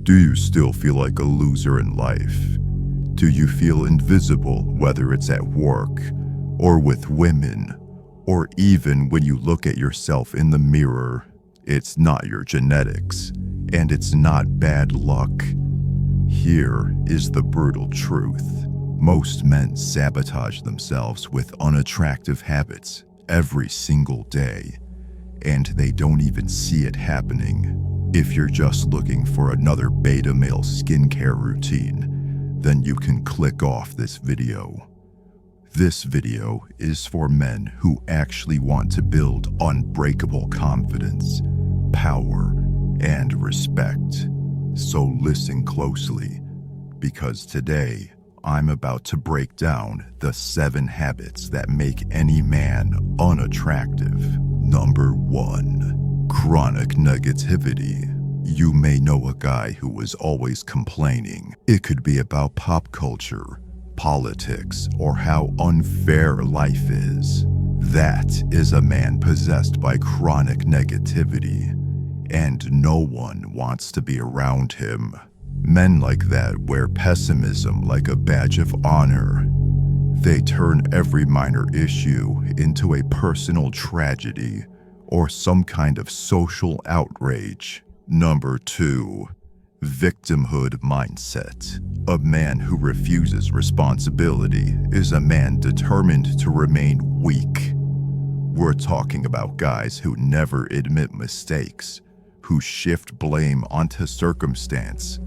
Do you still feel like a loser in life? Do you feel invisible, whether it's at work, or with women, or even when you look at yourself in the mirror? It's not your genetics, and it's not bad luck. Here is the brutal truth. Most men sabotage themselves with unattractive habits every single day, and they don't even see it happening. If you're just looking for another beta male skincare routine, then you can click off this video. This video is for men who actually want to build unbreakable confidence, power, and respect. So listen closely, because today I'm about to break down the 7 habits that make any man unattractive. Number 1. Chronic negativity. You may know a guy who is always complaining. It could be about pop culture, politics, or how unfair life is. That is a man possessed by chronic negativity, and no one wants to be around him. Men like that wear pessimism like a badge of honor. They turn every minor issue into a personal tragedy or some kind of social outrage. Number 2. Victimhood mindset. A man who refuses responsibility is a man determined to remain weak. We're talking about guys who never admit mistakes, who shift blame onto circumstance,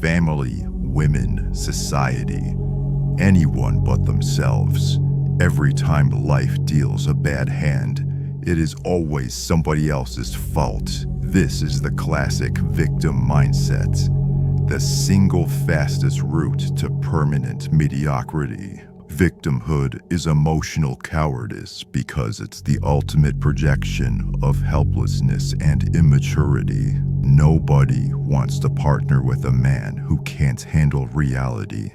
family, women, society, anyone but themselves. Every time life deals a bad hand, it is always somebody else's fault. This is the classic victim mindset, the single fastest route to permanent mediocrity. Victimhood is emotional cowardice because it's the ultimate projection of helplessness and immaturity. Nobody wants to partner with a man who can't handle reality.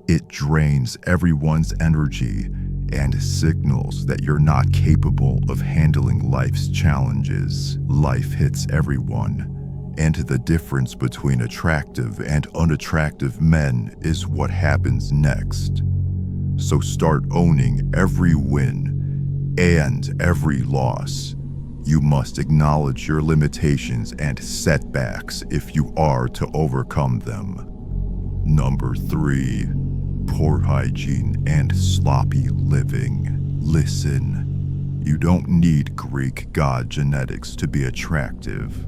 It drains everyone's energy and signals that you're not capable of handling life's challenges. Life hits everyone, and the difference between attractive and unattractive men is what happens next. So start owning every win and every loss. You must acknowledge your limitations and setbacks if you are to overcome them. Number 3. Poor hygiene and sloppy living. Listen, you don't need Greek god genetics to be attractive,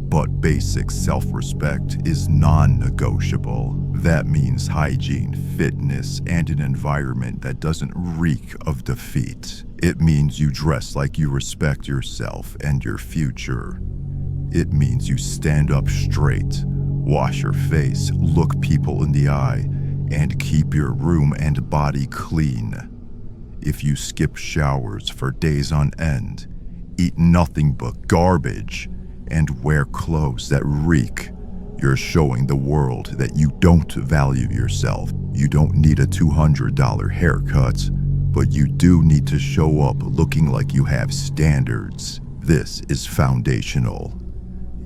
but basic self-respect is non-negotiable. That means hygiene, fitness, and an environment that doesn't reek of defeat. It means you dress like you respect yourself and your future. It means you stand up straight, wash your face, look people in the eye, and keep your room and body clean. If you skip showers for days on end, eat nothing but garbage, and wear clothes that reek, you're showing the world that you don't value yourself. You don't need a $200 haircut, but you do need to show up looking like you have standards. This is foundational.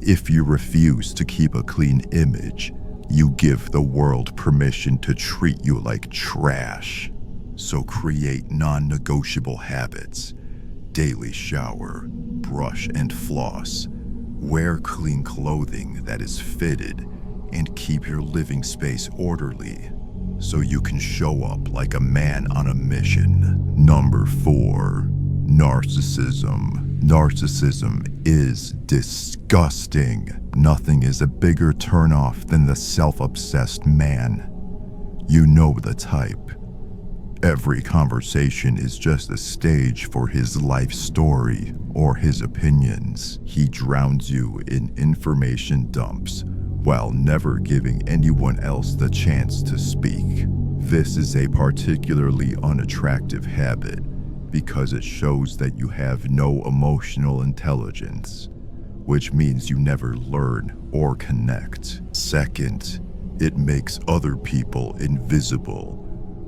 If you refuse to keep a clean image, you give the world permission to treat you like trash. So create non-negotiable habits. Daily shower, brush and floss. Wear clean clothing that is fitted, and keep your living space orderly so you can show up like a man on a mission. Number 4. Narcissism. Narcissism is disgusting. Nothing is a bigger turnoff than the self-obsessed man. You know the type. Every conversation is just a stage for his life story or his opinions. He drowns you in information dumps while never giving anyone else the chance to speak. This is a particularly unattractive habit because it shows that you have no emotional intelligence, which means you never learn or connect. Second, it makes other people invisible,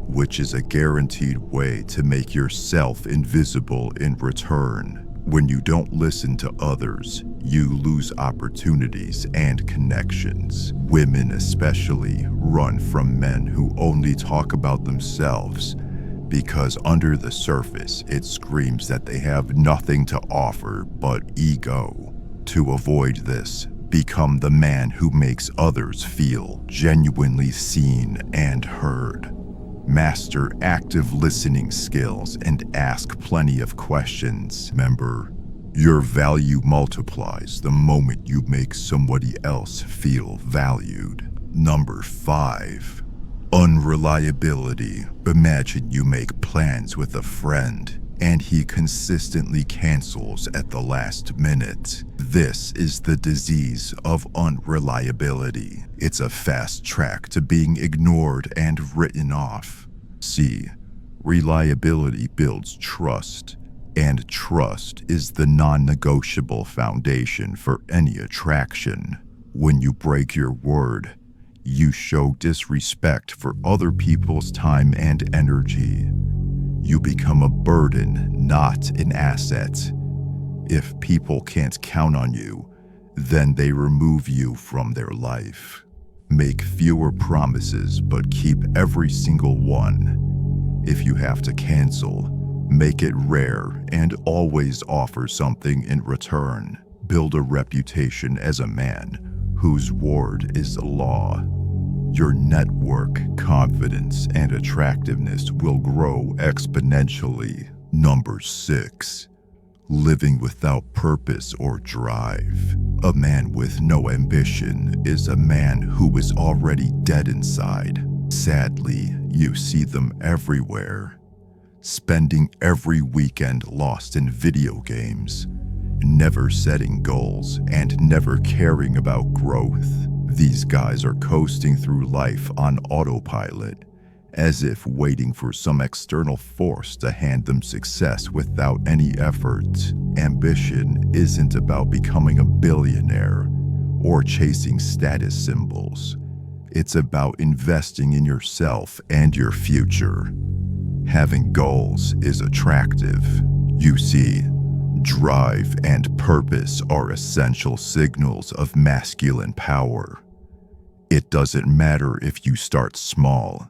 which is a guaranteed way to make yourself invisible in return. When you don't listen to others, you lose opportunities and connections. Women especially run from men who only talk about themselves because under the surface it screams that they have nothing to offer but ego. To avoid this, become the man who makes others feel genuinely seen and heard. Master active listening skills and ask plenty of questions. Remember, your value multiplies the moment you make somebody else feel valued. Number 5. Unreliability. Imagine you make plans with a friend and he consistently cancels at the last minute. This is the disease of unreliability. It's a fast track to being ignored and written off. See, reliability builds trust, and trust is the non-negotiable foundation for any attraction. When you break your word, you show disrespect for other people's time and energy. You become a burden, not an asset. If people can't count on you, then they remove you from their life. Make fewer promises, but keep every single one. If you have to cancel, make it rare and always offer something in return. Build a reputation as a man whose word is the law. Your network, confidence, and attractiveness will grow exponentially. Number 6. Living without purpose or drive. A man with no ambition is a man who is already dead inside. Sadly, you see them everywhere. Spending every weekend lost in video games, never setting goals, and never caring about growth. These guys are coasting through life on autopilot, as if waiting for some external force to hand them success without any effort. Ambition isn't about becoming a billionaire or chasing status symbols. It's about investing in yourself and your future. Having goals is attractive. You see, drive and purpose are essential signals of masculine power. It doesn't matter if you start small.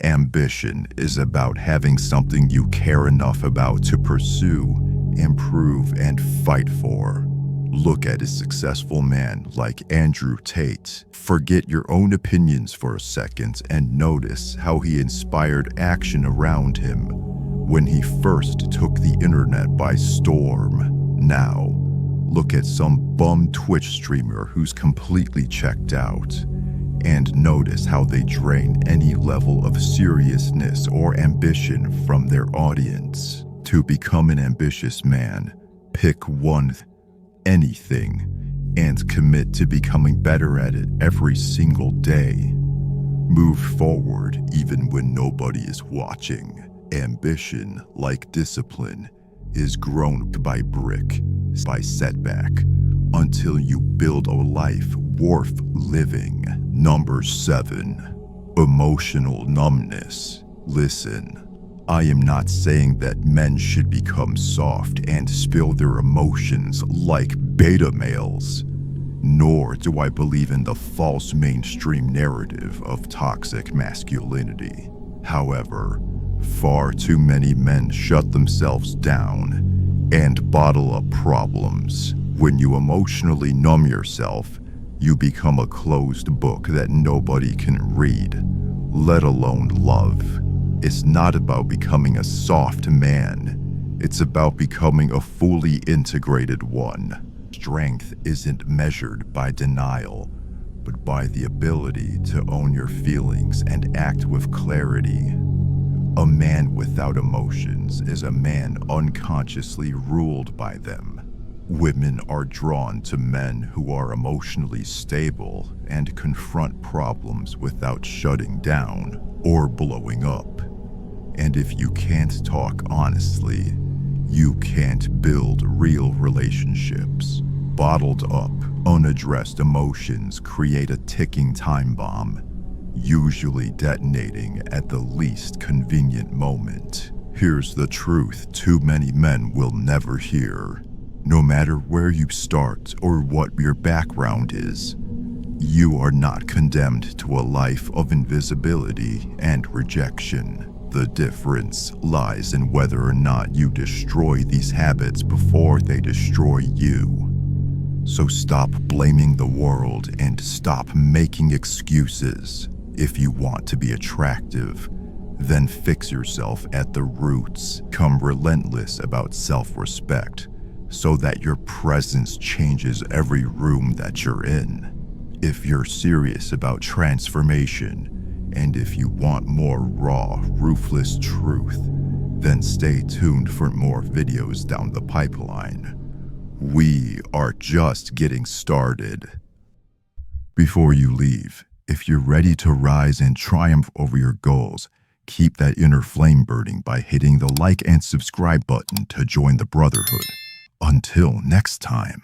Ambition is about having something you care enough about to pursue, improve, and fight for. Look at a successful man like Andrew Tate. Forget your own opinions for a second and notice how he inspired action around him when he first took the internet by storm. Now, look at some bum Twitch streamer who's completely checked out, and notice how they drain any level of seriousness or ambition from their audience. To become an ambitious man, pick anything, and commit to becoming better at it every single day. Move forward even when nobody is watching. Ambition, like discipline, is grown by brick, by setback, until you build a life worth living. Number 7. Emotional numbness. Listen, I am not saying that men should become soft and spill their emotions like beta males, nor do I believe in the false mainstream narrative of toxic masculinity. However, far too many men shut themselves down and bottle up problems. When you emotionally numb yourself, you become a closed book that nobody can read, let alone love. It's not about becoming a soft man. It's about becoming a fully integrated one. Strength isn't measured by denial, but by the ability to own your feelings and act with clarity. A man without emotions is a man unconsciously ruled by them. Women are drawn to men who are emotionally stable and confront problems without shutting down or blowing up. And if you can't talk honestly, you can't build real relationships. Bottled up, unaddressed emotions create a ticking time bomb, usually detonating at the least convenient moment. Here's the truth too many men will never hear. No matter where you start or what your background is, you are not condemned to a life of invisibility and rejection. The difference lies in whether or not you destroy these habits before they destroy you. So stop blaming the world and stop making excuses. If you want to be attractive, then fix yourself at the roots. Come relentless about self-respect so that your presence changes every room that you're in. If you're serious about transformation, and if you want more raw, ruthless truth, then stay tuned for more videos down the pipeline. We are just getting started. Before you leave, if you're ready to rise and triumph over your goals, keep that inner flame burning by hitting the like and subscribe button to join the brotherhood. Until next time.